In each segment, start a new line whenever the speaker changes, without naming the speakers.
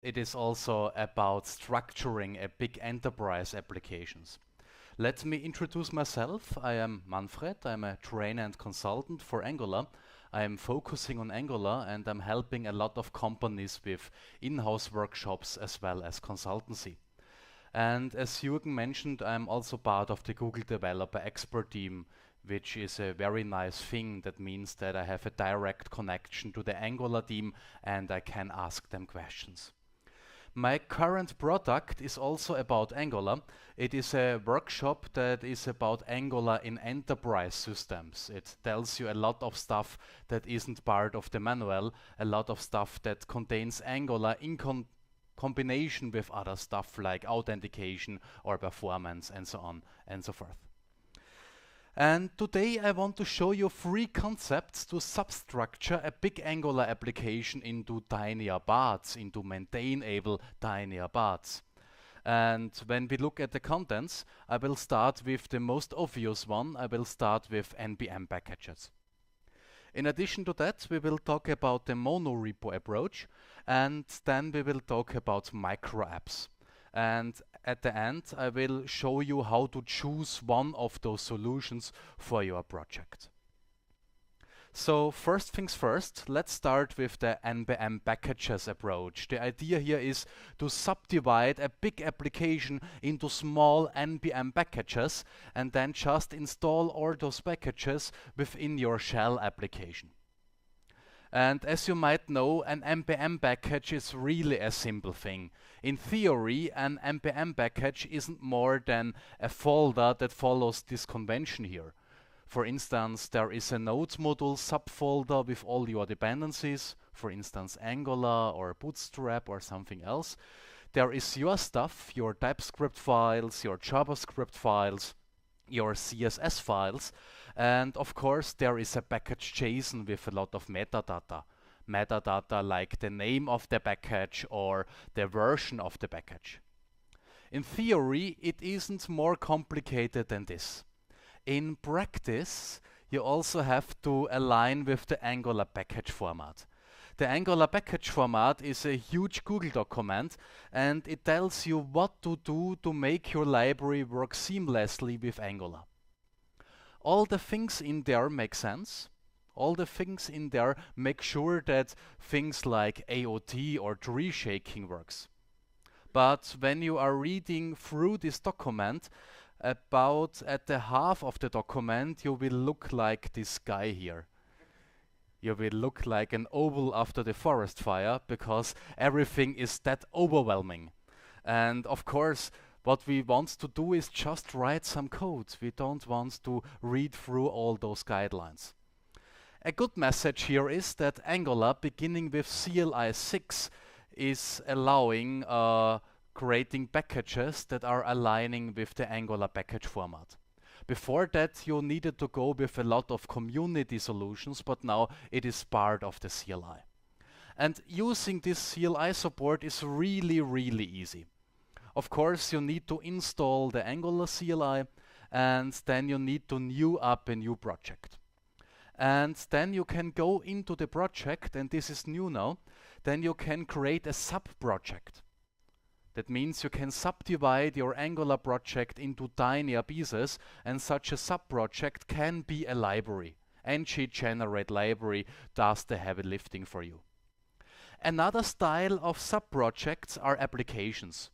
it is also about structuring a big enterprise applications. Let me introduce myself. I am Manfred. I'm a trainer and consultant for Angular. I am focusing on Angular and I'm helping a lot of companies with in-house workshops as well as consultancy. And as Jürgen mentioned, I'm also part of the Google Developer Expert team, which is a very nice thing. That means that I have a direct connection to the Angular team and I can ask them questions. My current product is also about Angular. It is a workshop that is about Angular in enterprise systems. It tells you a lot of stuff that isn't part of the manual, a lot of stuff that contains Angular in combination with other stuff like authentication or performance and so on and so forth. And today I want to show you 3 concepts to substructure a big Angular application into tinier parts, into maintainable tinier parts. And when we look at the contents, I will start with the most obvious one. I will start with NPM packages. In addition to that, we will talk about the monorepo approach, and then we will talk about micro apps. And at the end, I will show you how to choose one of those solutions for your project. So first things first, let's start with the NPM packages approach. The idea here is to subdivide a big application into small NPM packages and then just install all those packages within your shell application. And as you might know, an NPM package is really a simple thing. In theory, an NPM package isn't more than a folder that follows this convention here. For instance, there is a Node module subfolder with all your dependencies, for instance Angular or Bootstrap or something else. There is your stuff, your TypeScript files, your JavaScript files, your CSS files, and of course there is a package JSON with a lot of metadata. Metadata like the name of the package or the version of the package. In theory, it isn't more complicated than this. In practice, you also have to align with the Angular package format. The Angular package format is a huge Google document and it tells you what to do to make your library work seamlessly with Angular. All the things in there make sense. All the things in there make sure that things like AOT or tree shaking works. But when you are reading through this document, about at the half of the document you will look like this guy here. You will look like an owl after the forest fire because everything is that overwhelming. And of course, what we want to do is just write some code. We don't want to read through all those guidelines. A good message here is that Angular, beginning with CLI 6, is allowing creating packages that are aligning with the Angular package format. Before that, you needed to go with a lot of community solutions, but now it is part of the CLI. And using this CLI support is really, really easy. Of course, you need to install the Angular CLI, and then you need to new up a new project. And then you can go into the project, and this is new now, then you can create a sub-project. That means you can subdivide your Angular project into tinier pieces, and such a sub-project can be a library. ng-generate library does the heavy lifting for you. Another style of sub-projects are applications.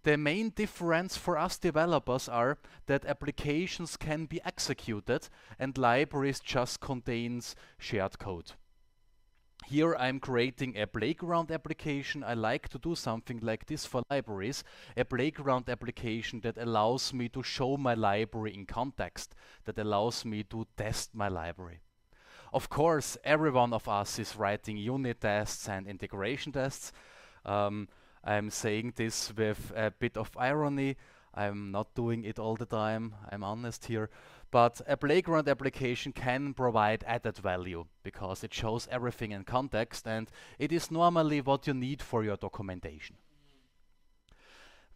The main difference for us developers are that applications can be executed and libraries just contains shared code. Here I'm creating a playground application. I like to do something like this for libraries, a playground application that allows me to show my library in context, that allows me to test my library. Of course, every one of us is writing unit tests and integration tests. I'm saying this with a bit of irony. I'm not doing it all the time, I'm honest here. But a playground application can provide added value because it shows everything in context and it is normally what you need for your documentation.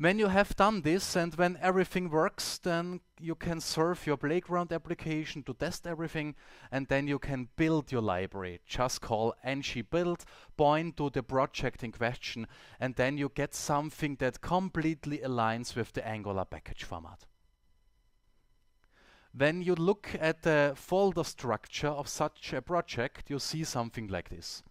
When you have done this and when everything works, then you can serve your playground application to test everything, and then you can build your library. Just call ng-build, point to the project in question, and then you get something that completely aligns with the Angular package format. When you look at the folder structure of such a project, you see something like this.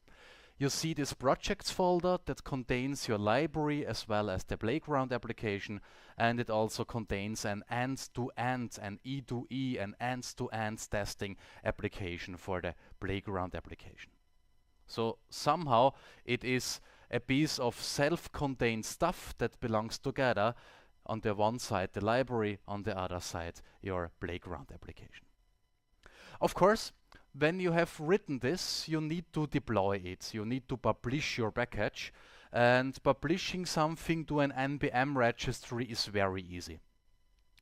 You see this projects folder that contains your library as well as the playground application, and it also contains an end-to-end, an E2E, an end-to-end testing application for the playground application. So somehow it is a piece of self-contained stuff that belongs together. On the one side the library, on the other side your playground application. Of course, when you have written this, you need to deploy it. You need to publish your package, and publishing something to an NPM registry is very easy.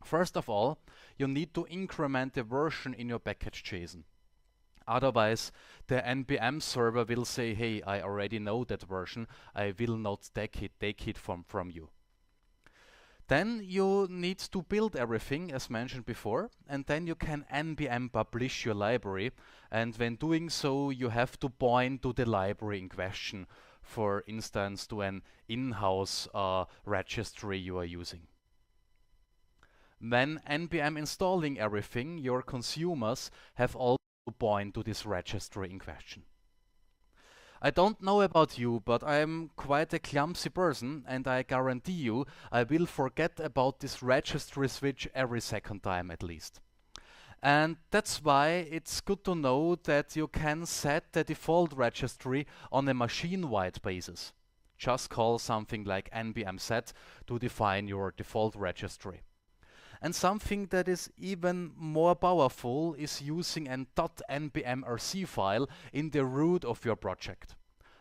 First of all, you need to increment the version in your package JSON. Otherwise, the NPM server will say, hey, I already know that version, I will not take it from you. Then you need to build everything as mentioned before, and then you can npm publish your library, and when doing so you have to point to the library in question, for instance to an in-house registry you are using. When npm installing everything, your consumers have also to point to this registry in question. I don't know about you, but I'm quite a clumsy person, and I guarantee you I will forget about this registry switch every second time at least. And that's why it's good to know that you can set the default registry on a machine-wide basis. Just call something like npm set to define your default registry. And something that is even more powerful is using an .npmrc file in the root of your project.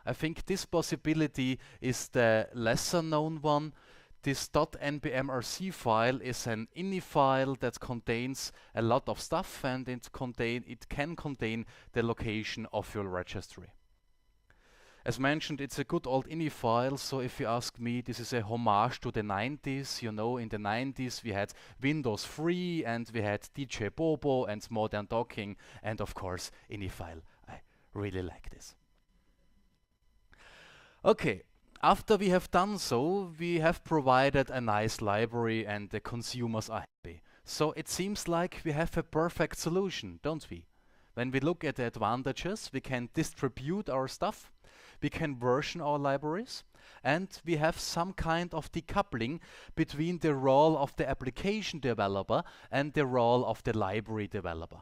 I think this possibility is the lesser known one. This .npmrc file is an ini file that contains a lot of stuff, and it can contain the location of your registry. As mentioned, it's a good old ini file, so if you ask me, this is a homage to the 90s. You know, in the 90s we had Windows 3 and we had DJ Bobo and Modern Talking, and of course ini file. I really like this. Okay, after we have done so, we have provided a nice library and the consumers are happy. So it seems like we have a perfect solution, don't we? When we look at the advantages, we can distribute our stuff, we can version our libraries, and we have some kind of decoupling between the role of the application developer and the role of the library developer.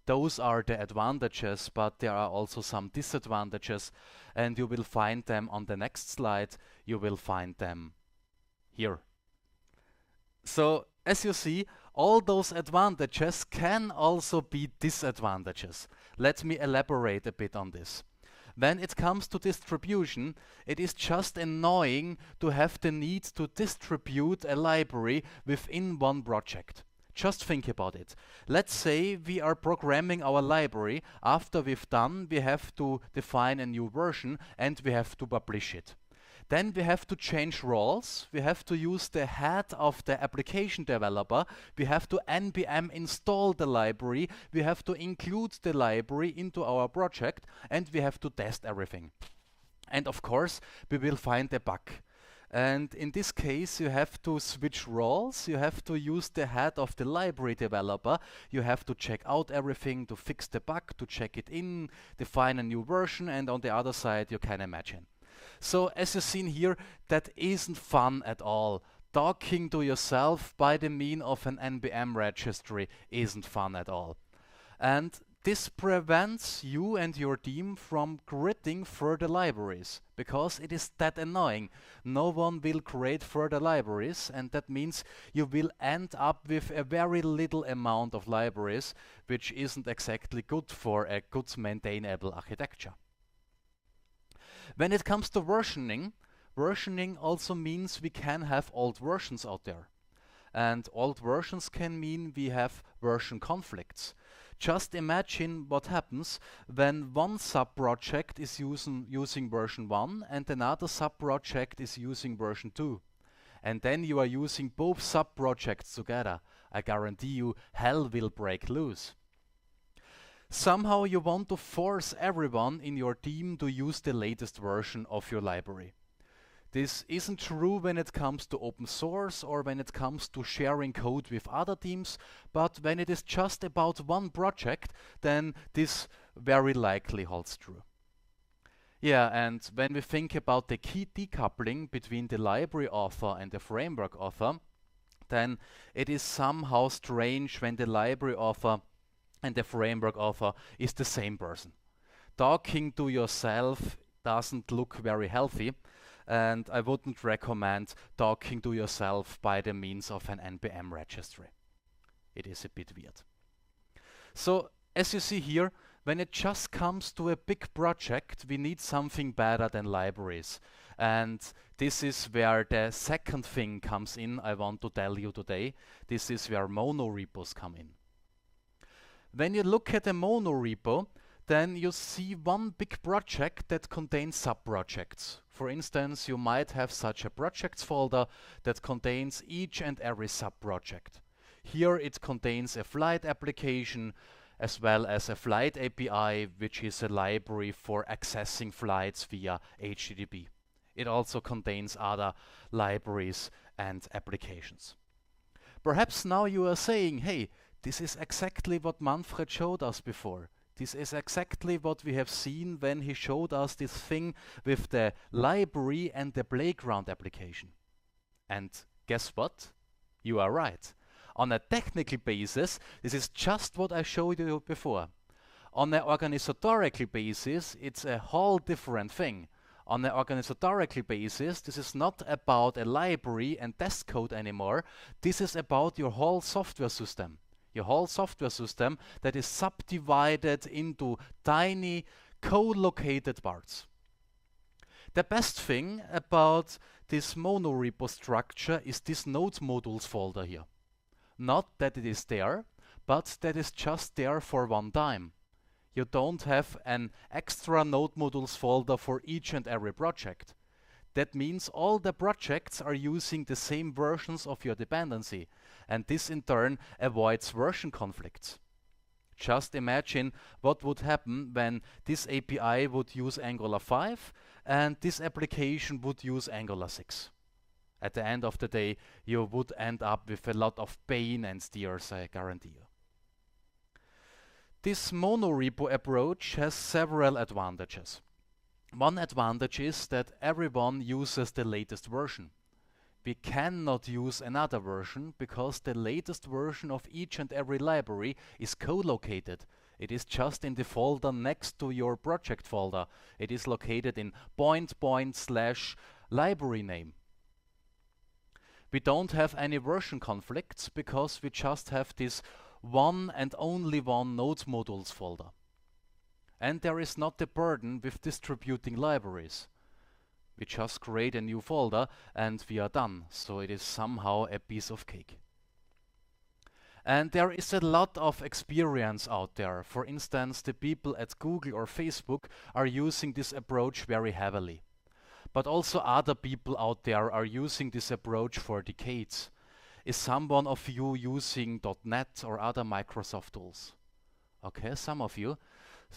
Those are the advantages, but there are also some disadvantages, and you will find them on the next slide. You will find them here. So, as you see, all those advantages can also be disadvantages. Let me elaborate a bit on this. When it comes to distribution, it is just annoying to have the need to distribute a library within one project. Just think about it. Let's say we are programming our library. After we've done, we have to define a new version and we have to publish it. Then we have to change roles. We have to use the head of the application developer. We have to npm install the library. We have to include the library into our project, and we have to test everything. And of course, we will find a bug. And in this case, you have to switch roles. You have to use the head of the library developer. You have to check out everything to fix the bug, to check it in, define a new version, and on the other side, you can imagine. So as you've seen here, that isn't fun at all. Talking to yourself by the mean of an npm registry isn't fun at all. And this prevents you and your team from creating further libraries, because it is that annoying. No one will create further libraries, and that means you will end up with a very little amount of libraries, which isn't exactly good for a good maintainable architecture. When it comes to versioning, versioning also means we can have old versions out there. And old versions can mean we have version conflicts. Just imagine what happens when one sub-project is using version 1 and another sub-project is using version 2. and then you are using both sub-projects together, I guarantee you hell will break loose. Somehow you want to force everyone in your team to use the latest version of your library. This isn't true when it comes to open source or when it comes to sharing code with other teams, but when it is just about one project, then this very likely holds true. Yeah, and when we think about the key decoupling between the library author and the framework author, then it is somehow strange when the library author and the framework author is the same person. Talking to yourself doesn't look very healthy, and I wouldn't recommend talking to yourself by the means of an NPM registry. It is a bit weird. So, as you see here, when it just comes to a big project, we need something better than libraries. And this is where the second thing comes in I want to tell you today. This is where monorepos come in. When you look at a monorepo, then you see one big project that contains sub-projects. For instance, you might have such a projects folder that contains each and every sub-project. Here it contains a flight application as well as a flight API, which is a library for accessing flights via HTTP. It also contains other libraries and applications. Perhaps now you are saying, hey, this is exactly what Manfred showed us before. This is exactly what we have seen when he showed us this thing with the library and the playground application. And guess what? You are right. On a technical basis, this is just what I showed you before. On an organizatorical basis, it's a whole different thing. On an organizatorical basis, this is not about a library and test code anymore. This is about your whole software system. Your whole software system that is subdivided into tiny co-located parts. The best thing about this monorepo structure is this node modules folder here. Not that it is there, but that is just there for one time. You don't have an extra node modules folder for each and every project. That means all the projects are using the same versions of your dependency, and this in turn avoids version conflicts. Just imagine what would happen when this API would use Angular 5 and this application would use Angular 6. At the end of the day, you would end up with a lot of pain and tears, I guarantee you. This monorepo approach has several advantages. One advantage is that everyone uses the latest version. We cannot use another version because the latest version of each and every library is co-located. It is just in the folder next to your project folder. It is located in /library name. We don't have any version conflicts because we just have this one and only one node modules folder. And there is not the burden with distributing libraries. We just create a new folder and we are done. So it is somehow a piece of cake. And there is a lot of experience out there. For instance, the people at Google or Facebook are using this approach very heavily. But also other people out there are using this approach for decades. Is someone of you using .NET or other Microsoft tools? Okay, some of you.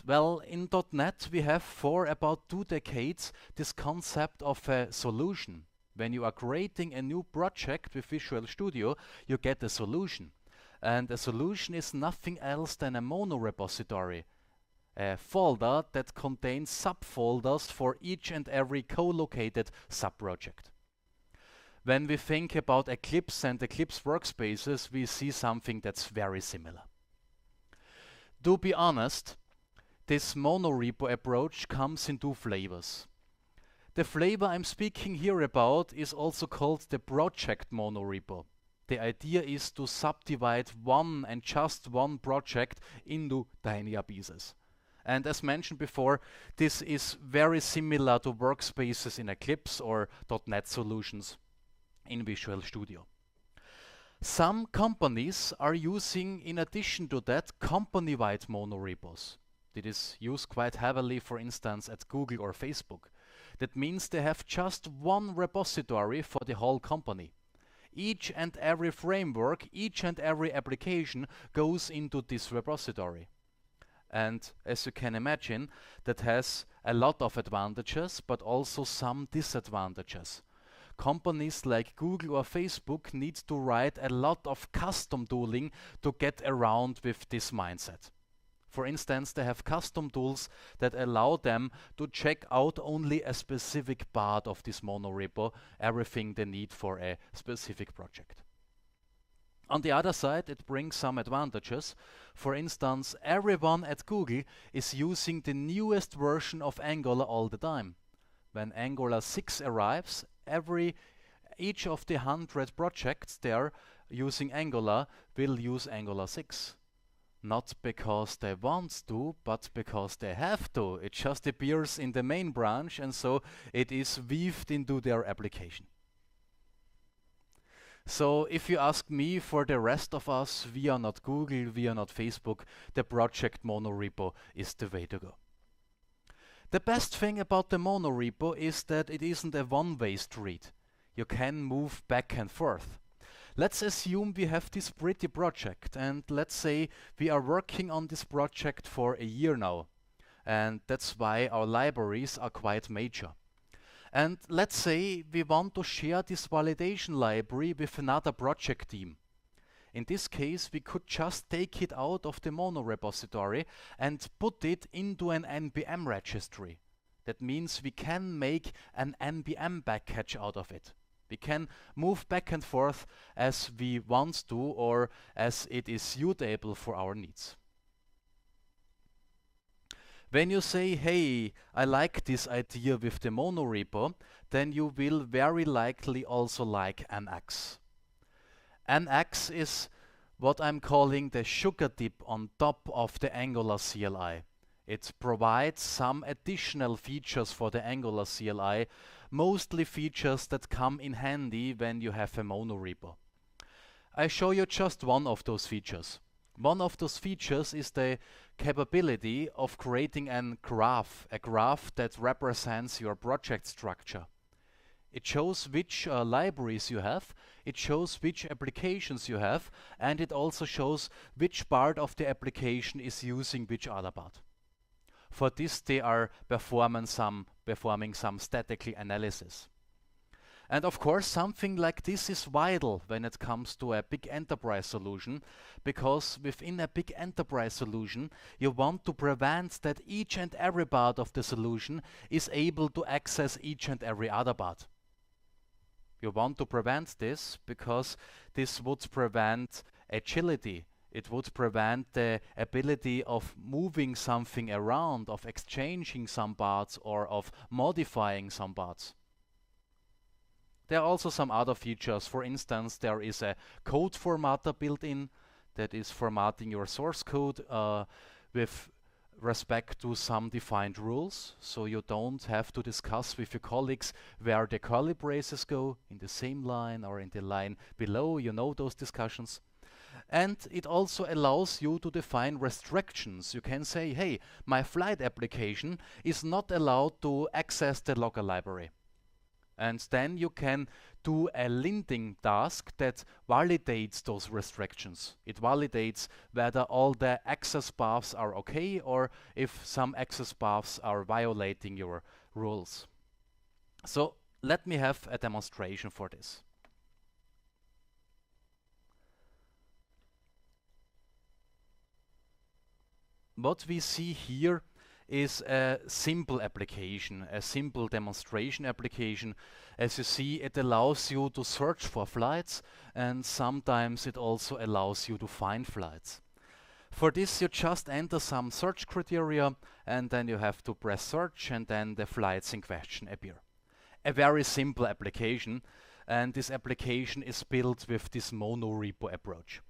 Well, in .NET we have for about 2 decades this concept of a solution. When you are creating a new project with Visual Studio, you get a solution. And a solution is nothing else than a monorepository, a folder that contains subfolders for each and every co-located subproject. When we think about Eclipse and Eclipse workspaces, we see something that's very similar. To be honest, this monorepo approach comes in 2 flavors. The flavor I'm speaking here about is also called the project monorepo. The idea is to subdivide one and just one project into tinier pieces. And as mentioned before, this is very similar to workspaces in Eclipse or .NET solutions in Visual Studio. Some companies are using, in addition to that, company-wide monorepos. It is used quite heavily, for instance, at Google or Facebook. That means they have just one repository for the whole company. Each and every framework, each and every application goes into this repository. And as you can imagine, that has a lot of advantages, but also some disadvantages. Companies like Google or Facebook need to write a lot of custom tooling to get around with this mindset. For instance, they have custom tools that allow them to check out only a specific part of this monorepo, everything they need for a specific project. On the other side, it brings some advantages. For instance, everyone at Google is using the newest version of Angular all the time. When Angular 6 arrives, each of the 100 projects there using Angular will use Angular 6. Not because they want to, but because they have to. It just appears in the main branch, and so it is weaved into their application. So if you ask me, for the rest of us, we are not Google, we are not Facebook, the project monorepo is the way to go. The best thing about the monorepo is that it isn't a one-way street. You can move back and forth. Let's assume we have this pretty project, and let's say we are working on this project for a year now. And that's why our libraries are quite major. And let's say we want to share this validation library with another project team. In this case, we could just take it out of the mono repository and put it into an NPM registry. That means we can make an NPM package out of it. We can move back and forth as we want to, or as it is suitable for our needs. When you say, hey, I like this idea with the monorepo, then you will very likely also like NX. NX is what I'm calling the sugar dip on top of the Angular CLI. It provides some additional features for the Angular CLI, mostly features that come in handy when you have a monorepo. I show you just one of those features. One of those features is the capability of creating a graph that represents your project structure. It shows which libraries you have, it shows which applications you have, and it also shows which part of the application is using which other part. For this, they are performing some statistical analysis. And of course, something like this is vital when it comes to a big enterprise solution, because within a big enterprise solution, you want to prevent that each and every part of the solution is able to access each and every other part. You want to prevent this because this would prevent agility. It would prevent the ability of moving something around, of exchanging some parts, or of modifying some parts. There are also some other features. For instance, there is a code formatter built in that is formatting your source code with respect to some defined rules. So you don't have to discuss with your colleagues where the curly braces go, in the same line or in the line below. You know those discussions. And it also allows you to define restrictions. You can say, hey, my flight application is not allowed to access the logger library. And then you can do a linting task that validates those restrictions. It validates whether all the access paths are okay, or if some access paths are violating your rules. So let me have a demonstration for this. What we see here is a simple application, a simple demonstration application. As you see, it allows you to search for flights, and sometimes it also allows you to find flights. For this, you just enter some search criteria, and then you have to press search, and then the flights in question appear. A very simple application, and this application is built with this monorepo approach.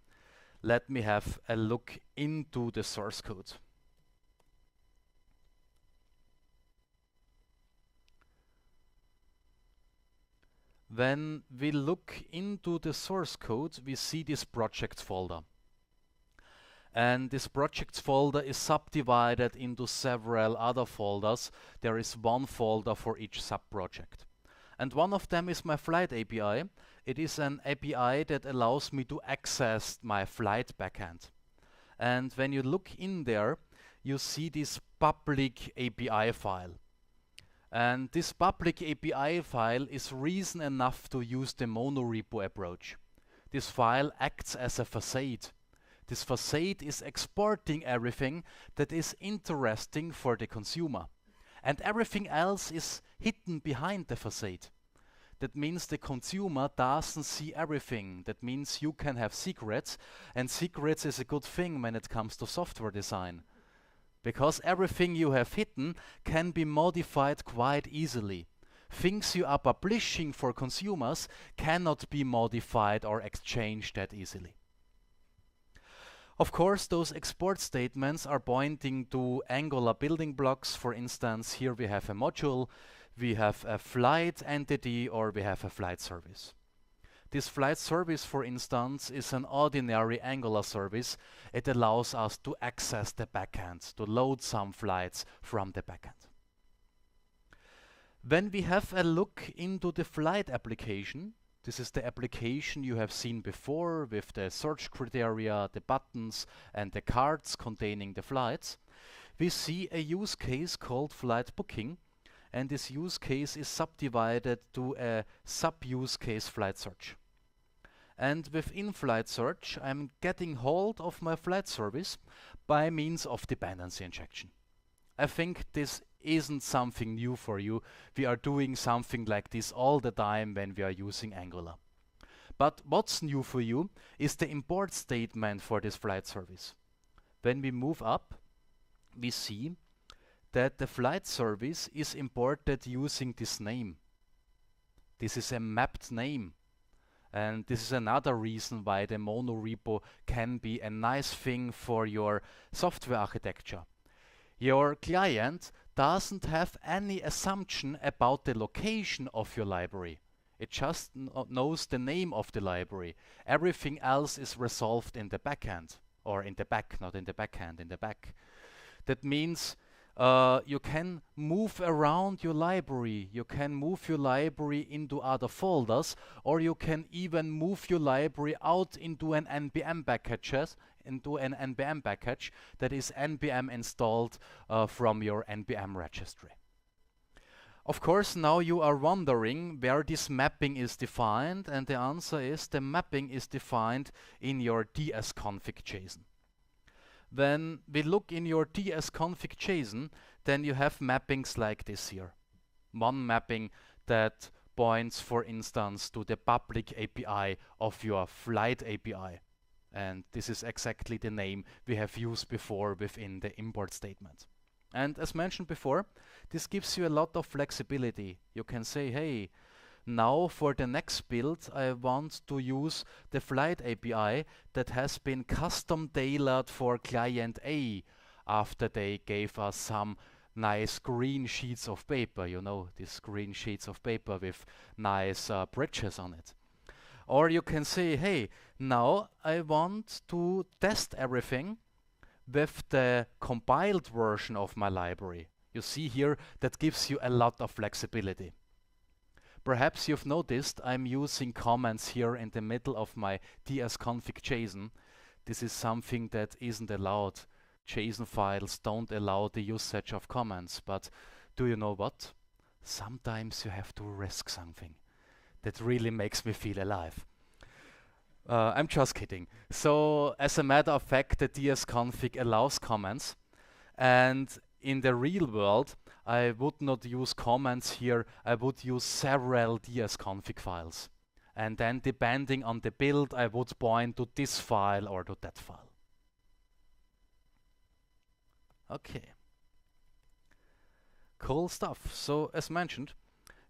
Let me have a look into the source code. When we look into the source code, we see this projects folder. And this projects folder is subdivided into several other folders. There is one folder for each sub-project. And one of them is my flight API. It is an API that allows me to access my flight backend. And when you look in there, you see this public API file. And this public API file is reason enough to use the monorepo approach. This file acts as a facade. This facade is exporting everything that is interesting for the consumer. And everything else is hidden behind the facade. That means the consumer doesn't see everything. That means you can have secrets, and secrets is a good thing when it comes to software design. Because everything you have hidden can be modified quite easily. Things you are publishing for consumers cannot be modified or exchanged that easily. Of course, those export statements are pointing to Angular building blocks. For instance, here we have a module, we have a flight entity, or we have a flight service. This flight service, for instance, is an ordinary Angular service. It allows us to access the backend, to load some flights from the backend. When we have a look into the flight application, this is the application you have seen before with the search criteria, the buttons, and the cards containing the flights. We see a use case called flight booking, and this use case is subdivided to a sub-use case flight search. And within flight search, I'm getting hold of my flight service by means of dependency injection. I think this isn't something new for you. We are doing something like this all the time when we are using Angular. But what's new for you is the import statement for this flight service. When we move up, we see that the flight service is imported using this name. This is a mapped name. And this is another reason why the monorepo can be a nice thing for your software architecture. Your client doesn't have any assumption about the location of your library. It just knows the name of the library. Everything else is resolved in the backend, or in the back, not in the backhand, in the back. That means you can move around your library. You can move your library into other folders, or you can even move your library out into an NPM package, that is NPM installed from your NPM registry. Of course, now you are wondering where this mapping is defined, and the answer is the mapping is defined in your dsconfig JSON. When we look in your dsconfig JSON, then you have mappings like this here. One mapping that points, for instance, to the public API of your flight API. And this is exactly the name we have used before within the import statement. And as mentioned before, this gives you a lot of flexibility. You can say, hey, now for the next build, I want to use the flight API that has been custom tailored for client A after they gave us some nice green sheets of paper, you know, these green sheets of paper with nice bridges on it. Or you can say, hey, now I want to test everything with the compiled version of my library. You see here, that gives you a lot of flexibility. Perhaps you've noticed I'm using comments here in the middle of my dsconfig JSON. This is something that isn't allowed. JSON files don't allow the usage of comments, but do you know what? Sometimes you have to risk something. That really makes me feel alive. I'm just kidding. So as a matter of fact, the dsconfig allows comments, and in the real world, I would not use comments here. I would use several dsconfig files. And then depending on the build, I would point to this file or to that file. Okay. Cool stuff. So as mentioned,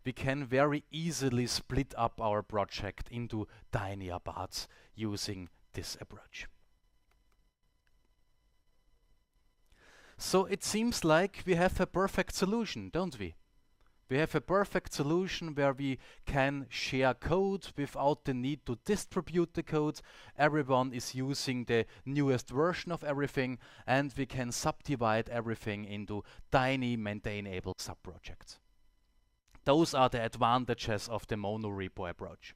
we can very easily split up our project into tinier parts using this approach. So it seems like we have a perfect solution, don't we? We have a perfect solution where we can share code without the need to distribute the code. Everyone is using the newest version of everything, and we can subdivide everything into tiny maintainable subprojects. Those are the advantages of the monorepo approach.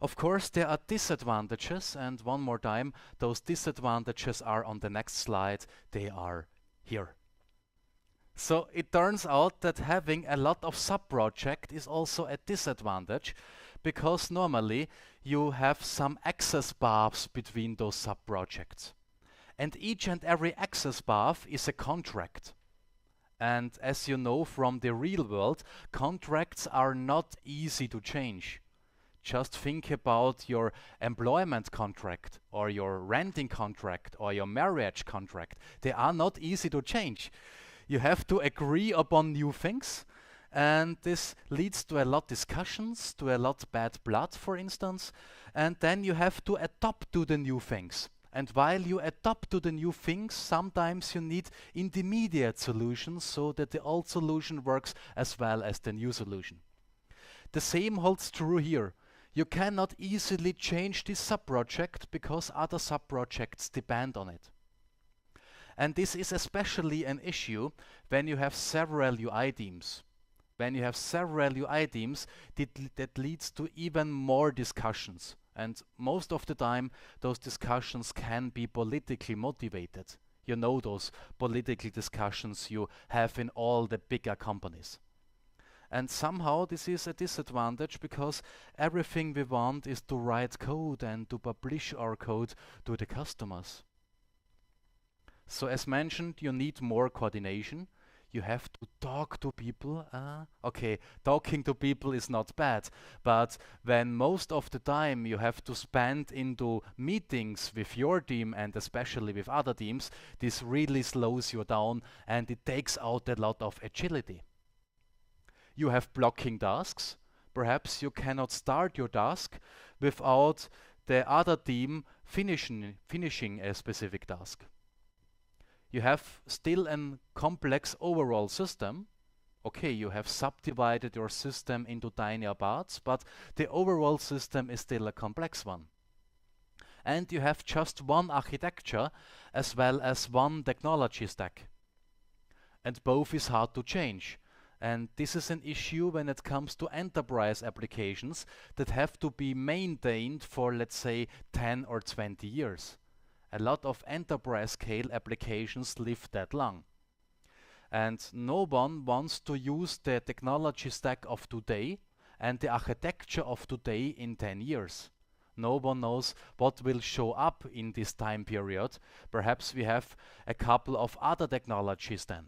Of course, there are disadvantages, and one more time, those disadvantages are on the next slide. They are here. So it turns out that having a lot of sub-projects is also a disadvantage, because normally you have some access paths between those sub-projects. And each and every access path is a contract. And as you know from the real world, contracts are not easy to change. Just think about your employment contract or your renting contract or your marriage contract. They are not easy to change. You have to agree upon new things, and this leads to a lot discussions, to a lot bad blood, for instance, and then you have to adapt to the new things. And while you adapt to the new things, sometimes you need intermediate solutions so that the old solution works as well as the new solution. The same holds true here. You cannot easily change this subproject because other subprojects depend on it. And this is especially an issue when you have several UI teams. When you have several UI teams, that leads to even more discussions. And most of the time, those discussions can be politically motivated. You know those political discussions you have in all the bigger companies. And somehow this is a disadvantage because everything we want is to write code and to publish our code to the customers. So as mentioned, you need more coordination. You have to talk to people. Okay, talking to people is not bad, but when most of the time you have to spend into meetings with your team and especially with other teams, this really slows you down and it takes out a lot of agility. You have blocking tasks. Perhaps you cannot start your task without the other team finishing a specific task. You have still a complex overall system. Okay, you have subdivided your system into tinier parts, but the overall system is still a complex one. And you have just one architecture as well as one technology stack. And both is hard to change. And this is an issue when it comes to enterprise applications that have to be maintained for, let's say, 10 or 20 years. A lot of enterprise scale applications live that long. And no one wants to use the technology stack of today and the architecture of today in 10 years. No one knows what will show up in this time period. Perhaps we have a couple of other technologies then.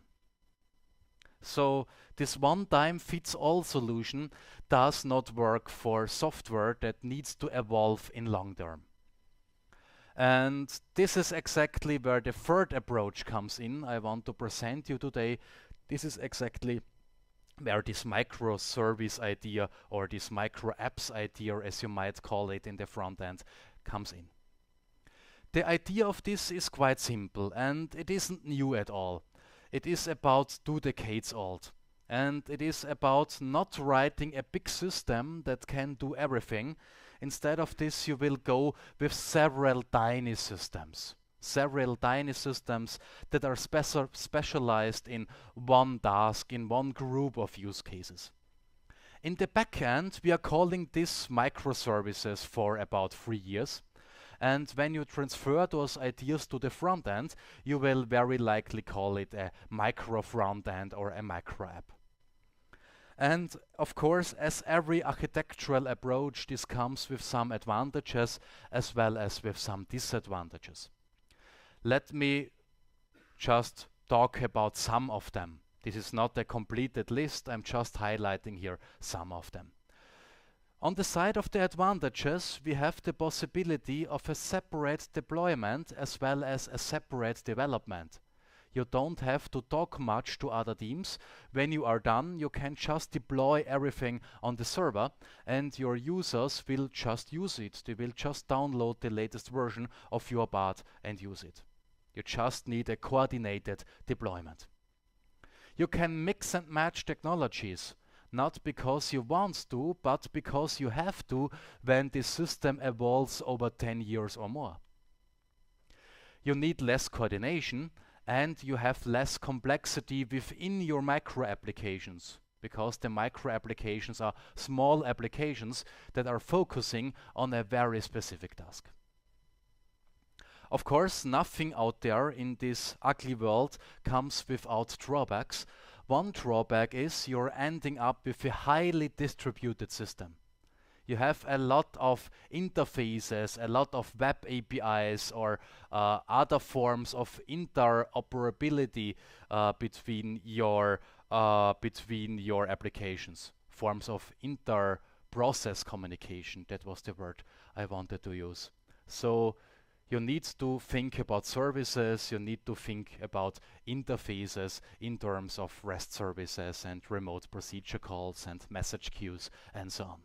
So this one-time-fits-all solution does not work for software that needs to evolve in long term. And this is exactly where the third approach comes in. I want to present you today. This is exactly where this microservice idea or this micro apps idea, as you might call it in the front end, comes in. The idea of this is quite simple and it isn't new at all. It is about 2 decades old. And it is about not writing a big system that can do everything. Instead of this, you will go with several tiny systems. Several tiny systems that are specialized in one task, in one group of use cases. In the back end, we are calling this microservices for about 3 years. And when you transfer those ideas to the front end, you will very likely call it a micro front end or a micro app. And of course, as every architectural approach, this comes with some advantages as well as with some disadvantages. Let me just talk about some of them. This is not a completed list, I'm just highlighting here some of them. On the side of the advantages, we have the possibility of a separate deployment as well as a separate development. You don't have to talk much to other teams. When you are done, you can just deploy everything on the server and your users will just use it. They will just download the latest version of your part and use it. You just need a coordinated deployment. You can mix and match technologies. Not because you want to, but because you have to when the system evolves over 10 years or more. You need less coordination and you have less complexity within your micro applications. because the micro applications are small applications that are focusing on a very specific task. Of course, nothing out there in this ugly world comes without drawbacks. One drawback is you're ending up with a highly distributed system. You have a lot of interfaces, a lot of web APIs or other forms of interoperability between your applications, forms of inter-process communication. That was the word I wanted to use. So you need to think about services, you need to think about interfaces in terms of REST services and remote procedure calls and message queues and so on.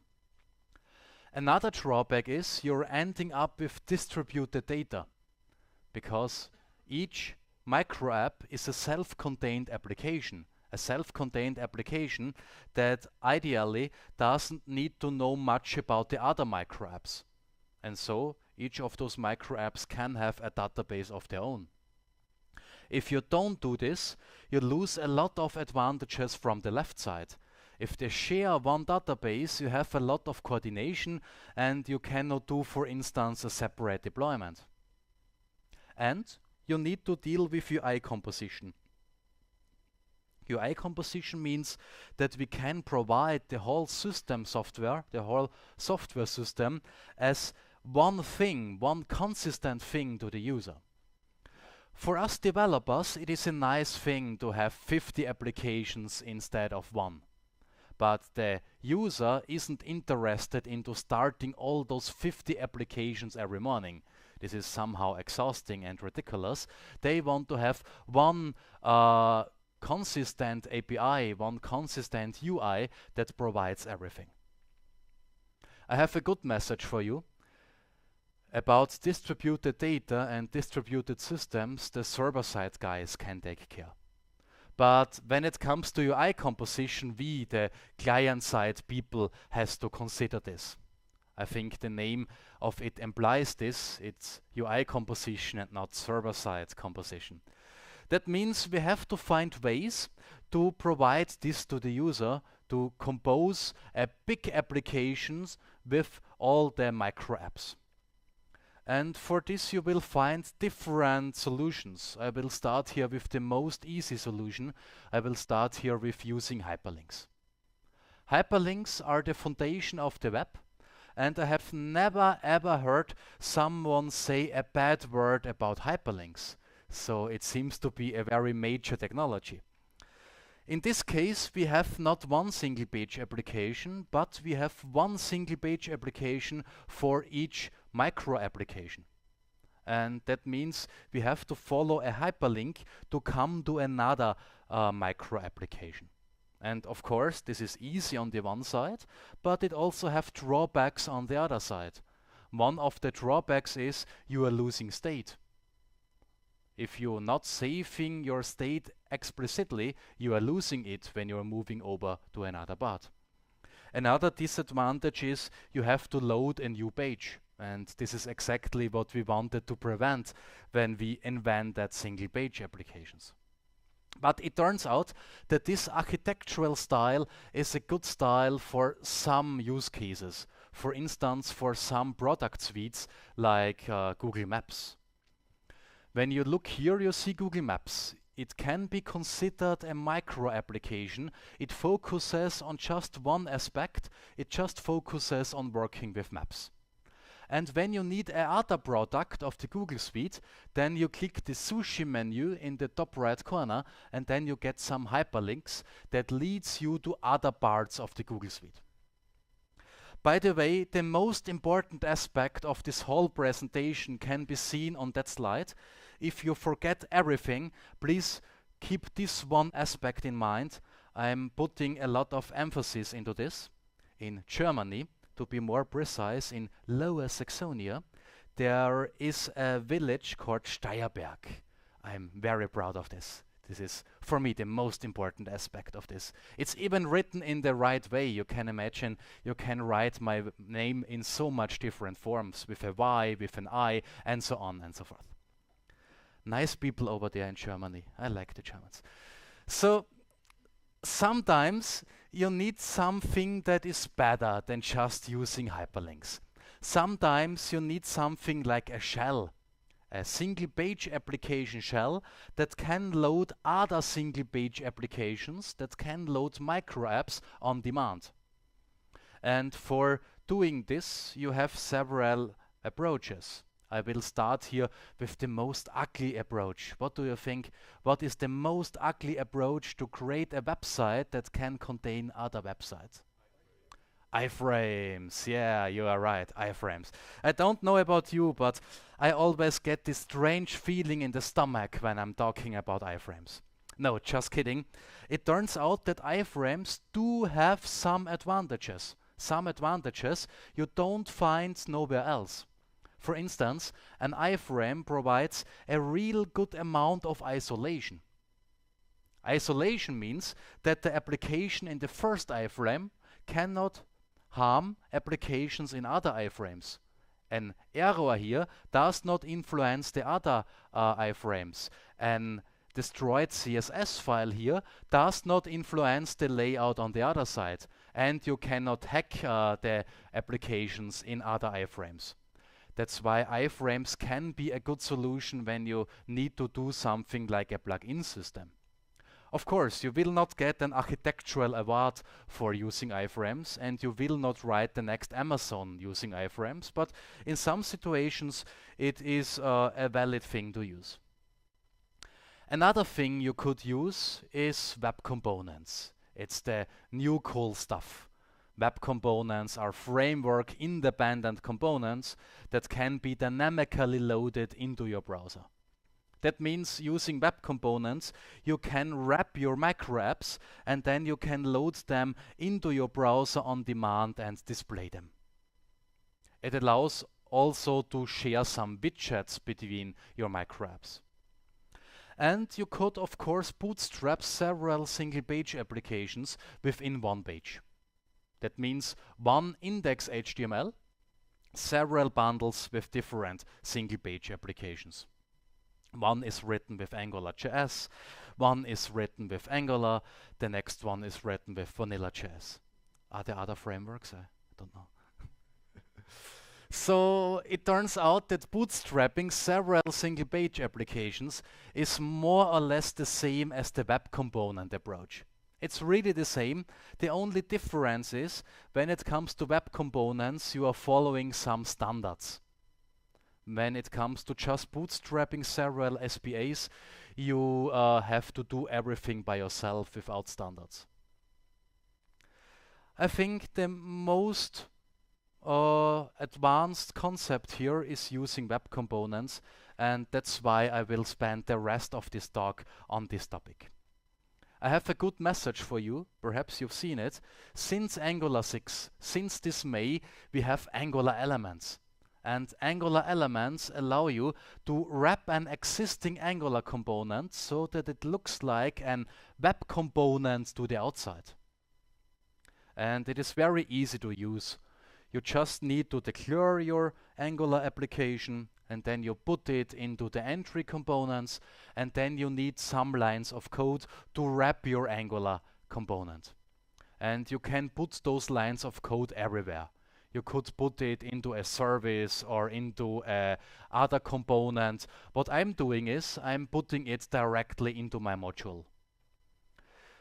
Another drawback is you're ending up with distributed data, because each micro app is a self-contained application. A self-contained application that ideally doesn't need to know much about the other micro apps. And so each of those micro apps can have a database of their own. If you don't do this, you lose a lot of advantages from the left side. If they share one database, you have a lot of coordination and you cannot do, for instance, a separate deployment. And you need to deal with UI composition. UI composition means that we can provide the whole system software, the whole software system, as one thing, one consistent thing to the user. For us developers, it is a nice thing to have 50 applications instead of one. But the user isn't interested into starting all those 50 applications every morning. This is somehow exhausting and ridiculous. They want to have one consistent API, one consistent UI that provides everything. I have a good message for you. About distributed data and distributed systems, the server-side guys can take care. But when it comes to UI composition, we, the client-side people, has to consider this. I think the name of it implies this. It's UI composition and not server-side composition. That means we have to find ways to provide this to the user, to compose a big applications with all the micro apps. And for this you will find different solutions. I will start here with the most easy solution. I will start here with using hyperlinks. Hyperlinks are the foundation of the web, and I have never ever heard someone say a bad word about hyperlinks. So it seems to be a very major technology. In this case, we have not one single page application, but we have one single page application for each micro application. And that means we have to follow a hyperlink to come to another micro application. And of course, this is easy on the one side, but it also have drawbacks on the other side. One of the drawbacks is you are losing state. If you're not saving your state explicitly, you are losing it when you're moving over to another part. Another disadvantage is you have to load a new page. And this is exactly what we wanted to prevent when we invented single page applications. But it turns out that this architectural style is a good style for some use cases. For instance, for some product suites like Google Maps. When you look here, you see Google Maps. It can be considered a micro application. It focuses on just one aspect. It just focuses on working with maps. And when you need another product of the Google Suite, then you click the sushi menu in the top right corner, and then you get some hyperlinks that leads you to other parts of the Google Suite. By the way, the most important aspect of this whole presentation can be seen on that slide. If you forget everything, please keep this one aspect in mind. I'm putting a lot of emphasis into this. In Germany, to be more precise, in Lower Saxonia, there is a village called Steierberg. I'm very proud of this. This is, for me, the most important aspect of this. It's even written in the right way. You can imagine, you can write my name in so much different forms, with a Y, with an I, and so on and so forth. Nice people over there in Germany. I like the Germans. So sometimes you need something that is better than just using hyperlinks. Sometimes you need something like a shell, a single page application shell that can load other single page applications, that can load micro apps on demand. And for doing this, you have several approaches. I will start here with the most ugly approach. What do you think? What is the most ugly approach to create a website that can contain other websites? Iframes. Yeah, you are right. Iframes. I don't know about you, but I always get this strange feeling in the stomach when I'm talking about iframes. No, just kidding. It turns out that iframes do have some advantages. Some advantages you don't find nowhere else. For instance, an iframe provides a real good amount of isolation. Isolation means that the application in the first iframe cannot harm applications in other iframes. An error here does not influence the other iframes. An destroyed CSS file here does not influence the layout on the other side. And you cannot hack the applications in other iframes. That's why iframes can be a good solution when you need to do something like a plugin system. Of course, you will not get an architectural award for using iframes, and you will not write the next Amazon using iframes, but in some situations it is a valid thing to use. Another thing you could use is web components. It's the new cool stuff. Web components are framework-independent components that can be dynamically loaded into your browser. That means using web components, you can wrap your micro apps and then you can load them into your browser on demand and display them. It allows also to share some widgets between your micro apps. And you could, of course, bootstrap several single-page applications within one page. That means one index HTML, several bundles with different single-page applications. One is written with AngularJS, one is written with Angular, the next one is written with VanillaJS. Are there other frameworks? I don't know. So it turns out that bootstrapping several single-page applications is more or less the same as the web component approach. It's really the same. The only difference is when it comes to web components, you are following some standards. When it comes to just bootstrapping several SPAs, you have to do everything by yourself without standards. I think the most advanced concept here is using web components, and that's why I will spend the rest of this talk on this topic. I have a good message for you, perhaps you've seen it. Since Angular 6, since this May, we have Angular Elements. And Angular Elements allow you to wrap an existing Angular component so that it looks like an web component to the outside. And it is very easy to use. You just need to declare your Angular application, and then you put it into the entry components, and then you need some lines of code to wrap your Angular component. And you can put those lines of code everywhere. You could put it into a service or into other component. What I'm doing is I'm putting it directly into my module.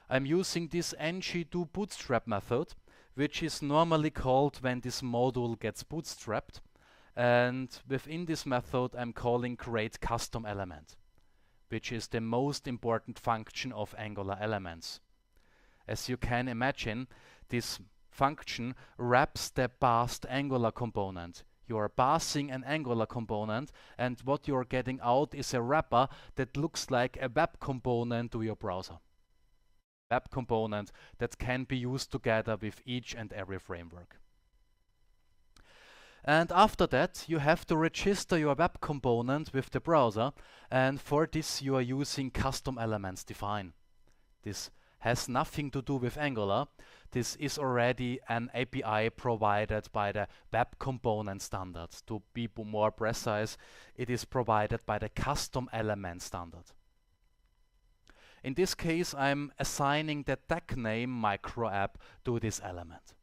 I'm using this ng-do bootstrap method, which is normally called when this module gets bootstrapped. And within this method, I'm calling create custom element, which is the most important function of Angular Elements. As you can imagine, this function wraps the parsed Angular component. You are parsing an Angular component, and what you're getting out is a wrapper that looks like a web component to your browser. Web component that can be used together with each and every framework. And after that, you have to register your web component with the browser, and for this you are using custom elements define. This has nothing to do with Angular. This is already an API provided by the web component standard. To be more precise, it is provided by the custom element standard. In this case, I'm assigning the tag name microapp to this element.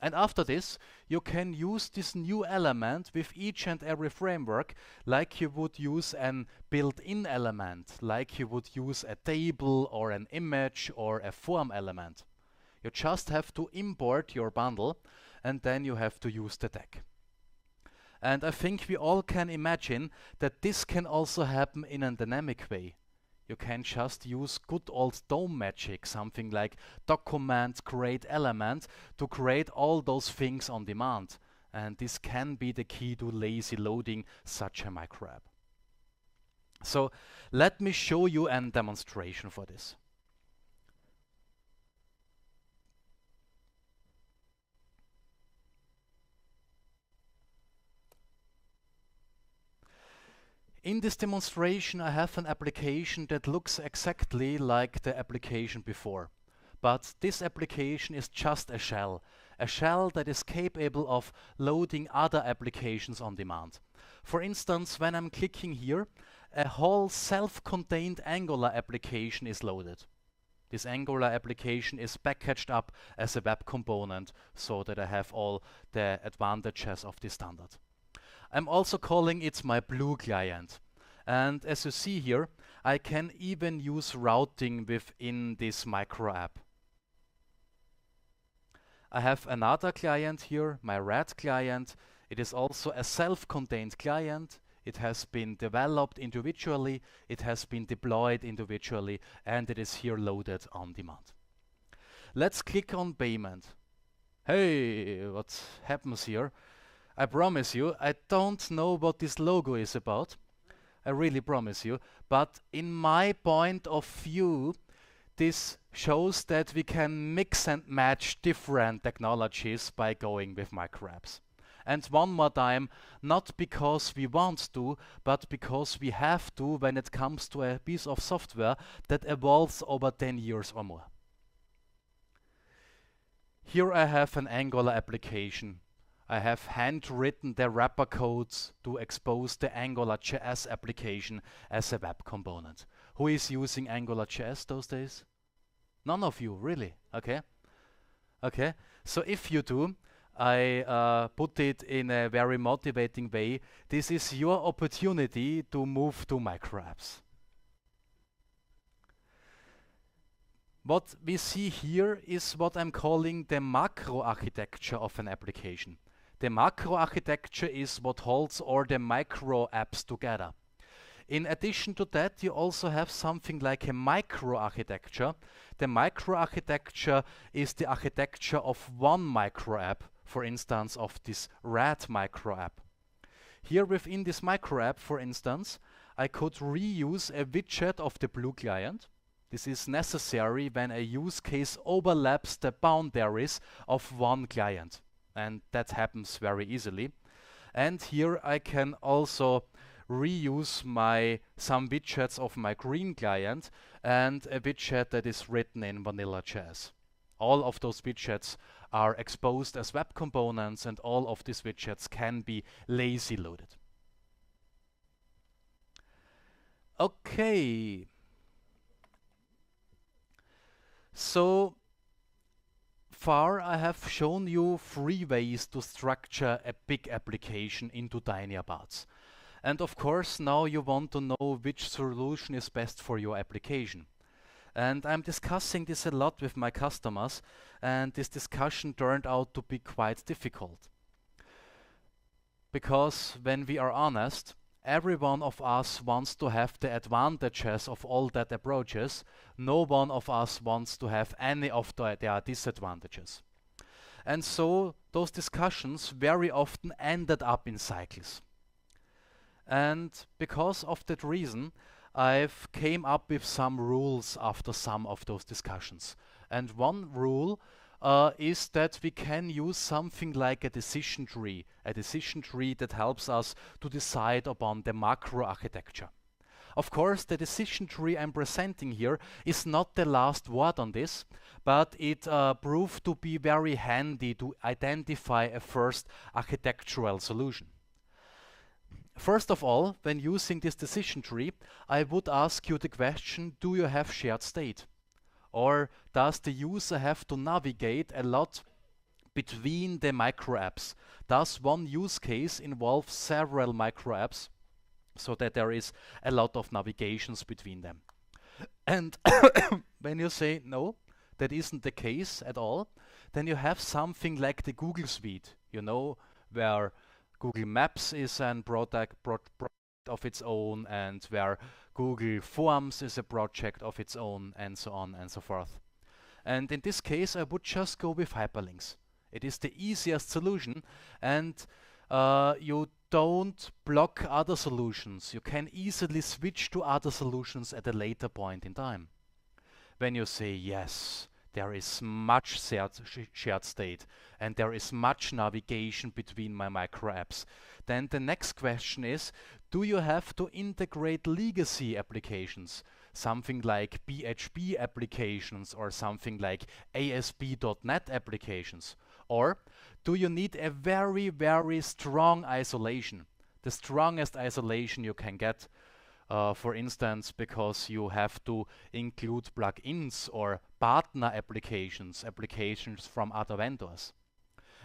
And after this, you can use this new element with each and every framework like you would use an built-in element, like you would use a table or an image or a form element. You just have to import your bundle and then you have to use the tag. And I think we all can imagine that this can also happen in a dynamic way. You can just use good old DOM magic, something like document create element, to create all those things on demand. And this can be the key to lazy loading such a microapp. So let me show you a demonstration for this. In this demonstration, I have an application that looks exactly like the application before. But this application is just a shell that is capable of loading other applications on demand. For instance, when I'm clicking here, a whole self-contained Angular application is loaded. This Angular application is packaged up as a web component so that I have all the advantages of the standard. I'm also calling it my blue client. And as you see here, I can even use routing within this micro app. I have another client here, my red client. It is also a self-contained client. It has been developed individually, it has been deployed individually, and it is here loaded on demand. Let's click on payment. Hey, what happens here? I promise you, I don't know what this logo is about. I really promise you. But in my point of view, this shows that we can mix and match different technologies by going with microapps. And one more time, not because we want to, but because we have to when it comes to a piece of software that evolves over 10 years or more. Here I have an Angular application. I have handwritten the wrapper codes to expose the Angular.js application as a web component. Who is using Angular.js those days? None of you, really? Okay. Okay. So if you do, I put it in a very motivating way. This is your opportunity to move to microapps. What we see here is what I'm calling the macro architecture of an application. The macro architecture is what holds all the micro apps together. In addition to that, you also have something like a micro architecture. The micro architecture is the architecture of one micro app, for instance, of this red micro app. Here within this micro app, for instance, I could reuse a widget of the blue client. This is necessary when a use case overlaps the boundaries of one client. And that happens very easily. And here I can also reuse some widgets of my green client and a widget that is written in Vanilla.js. All of those widgets are exposed as web components, and all of these widgets can be lazy loaded. Okay. So far I have shown you 3 ways to structure a big application into tinier parts. And of course now you want to know which solution is best for your application. And I'm discussing this a lot with my customers, and this discussion turned out to be quite difficult. Because when we are honest, every one of us wants to have the advantages of all that approaches. No one of us wants to have any of their disadvantages. And so those discussions very often ended up in cycles. And because of that reason, I've came up with some rules after some of those discussions. And one rule is that we can use something like a decision tree that helps us to decide upon the macro architecture. Of course, the decision tree I'm presenting here is not the last word on this, but it proved to be very handy to identify a first architectural solution. First of all, when using this decision tree, I would ask you the question, do you have shared state? Or does the user have to navigate a lot between the micro apps? Does one use case involve several micro apps so that there is a lot of navigations between them? And when you say no, that isn't the case at all, then you have something like the Google Suite, where Google Maps is a product of its own, and where Google Forms is a project of its own, and so on and so forth. And in this case, I would just go with hyperlinks. It is the easiest solution, and you don't block other solutions. You can easily switch to other solutions at a later point in time. When you say yes, there is much shared state and there is much navigation between my micro apps, then the next question is, do you have to integrate legacy applications? Something like PHP applications or something like ASP.NET applications? Or do you need a very, very strong isolation? The strongest isolation you can get, for instance, because you have to include plugins or partner applications from other vendors.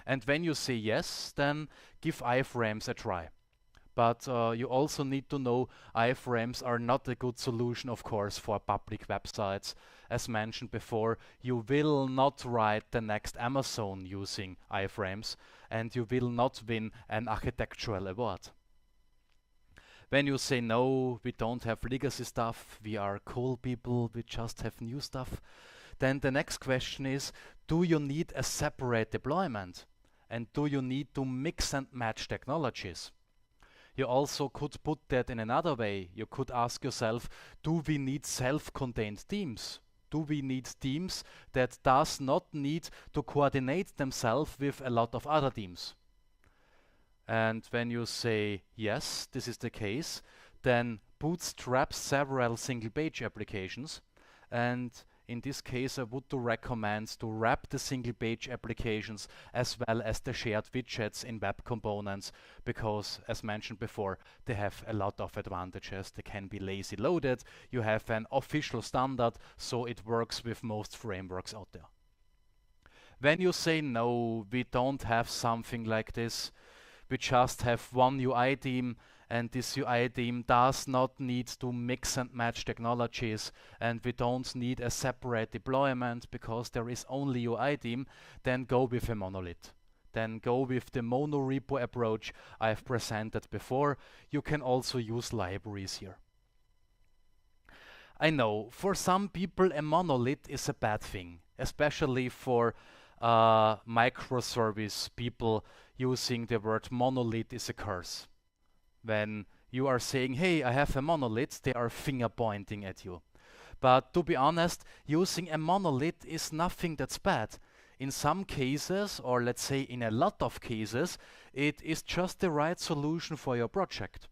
And when you say yes, then give iframes a try. But you also need to know iframes are not a good solution, of course, for public websites. As mentioned before, you will not write the next Amazon using iframes, and you will not win an architectural award. When you say no, we don't have legacy stuff, we are cool people, we just have new stuff, then the next question is, do you need a separate deployment? And do you need to mix and match technologies? You also could put that in another way. You could ask yourself, do we need self-contained teams? Do we need teams that does not need to coordinate themselves with a lot of other teams? And when you say yes, this is the case, then bootstrap several single page applications. And in this case, I would recommend to wrap the single page applications as well as the shared widgets in web components, because as mentioned before, they have a lot of advantages. They can be lazy loaded. You have an official standard, so it works with most frameworks out there. When you say no, we don't have something like this, we just have one UI team, and this UI team does not need to mix and match technologies, and we don't need a separate deployment because there is only UI team, then go with a monolith. Then go with the monorepo approach I've presented before. You can also use libraries here. I know, for some people a monolith is a bad thing, especially for microservice people. Using the word monolith is a curse. When you are saying, hey, I have a monolith, they are finger pointing at you. But to be honest, using a monolith is nothing that's bad. In some cases, or let's say in a lot of cases, it is just the right solution for your project.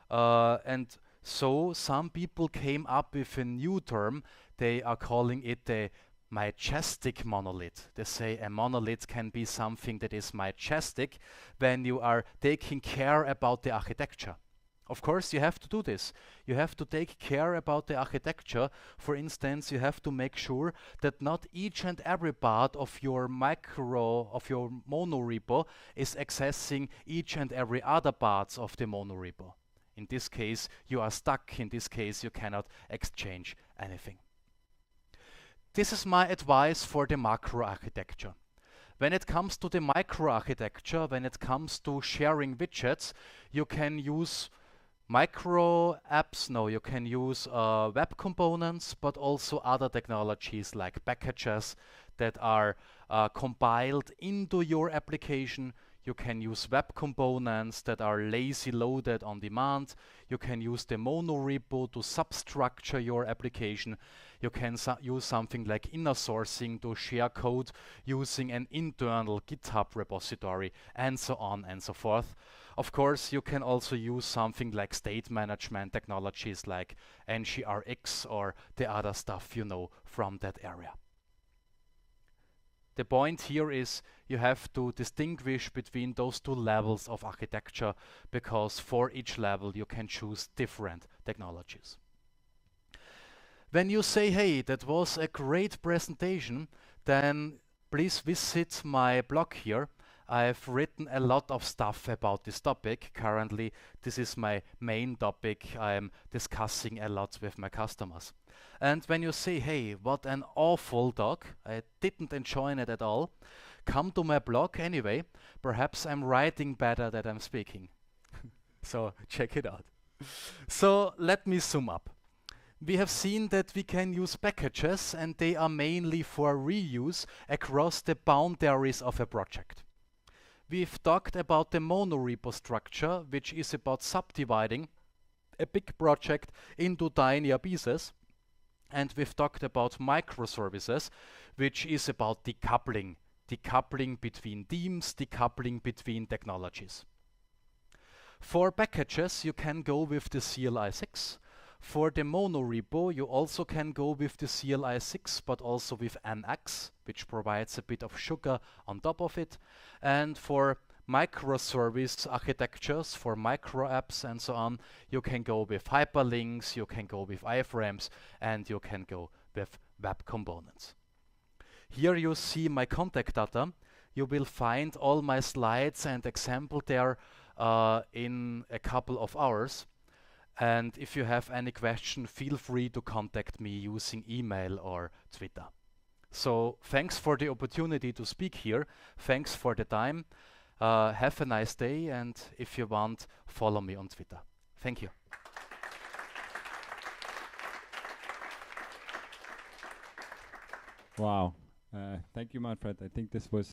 And so some people came up with a new term. They are calling it the majestic monolith. They say a monolith can be something that is majestic when you are taking care about the architecture. Of course, you have to do this. You have to take care about the architecture. For instance, you have to make sure that not each and every part of your monorepo is accessing each and every other parts of the monorepo. In this case, you are stuck. In this case, you cannot exchange anything. This is my advice for the macro architecture. When it comes to the micro architecture, when it comes to sharing widgets, you can use micro apps. No, you can use web components, but also other technologies like packages that are compiled into your application. You can use web components that are lazy loaded on demand. You can use the monorepo to substructure your application. You can use something like inner sourcing to share code using an internal GitHub repository, and so on and so forth. Of course, you can also use something like state management technologies like NGRX or the other stuff you know from that area. The point here is you have to distinguish between those two levels of architecture, because for each level you can choose different technologies. When you say, hey, that was a great presentation, then please visit my blog here. I've written a lot of stuff about this topic. Currently, this is my main topic I'm discussing a lot with my customers. And when you say, hey, what an awful talk, I didn't enjoy it at all, come to my blog anyway. Perhaps I'm writing better than I'm speaking. So check it out. So let me sum up. We have seen that we can use packages, and they are mainly for reuse across the boundaries of a project. We've talked about the monorepo structure, which is about subdividing a big project into tinier pieces. And we've talked about microservices, which is about decoupling between teams, decoupling between technologies. For packages, you can go with the CLI6. For the monorepo, you also can go with the CLI6, but also with NX, which provides a bit of sugar on top of it. And for microservice architectures, for micro apps and so on, you can go with hyperlinks, you can go with iframes, and you can go with web components. Here you see my contact data. You will find all my slides and example there in a couple of hours. And if you have any question, feel free to contact me using email or Twitter. So thanks for the opportunity to speak here. Thanks for the time. Have a nice day, and if you want, follow me on Twitter. Thank you.
Wow. Thank you, Manfred. I think this was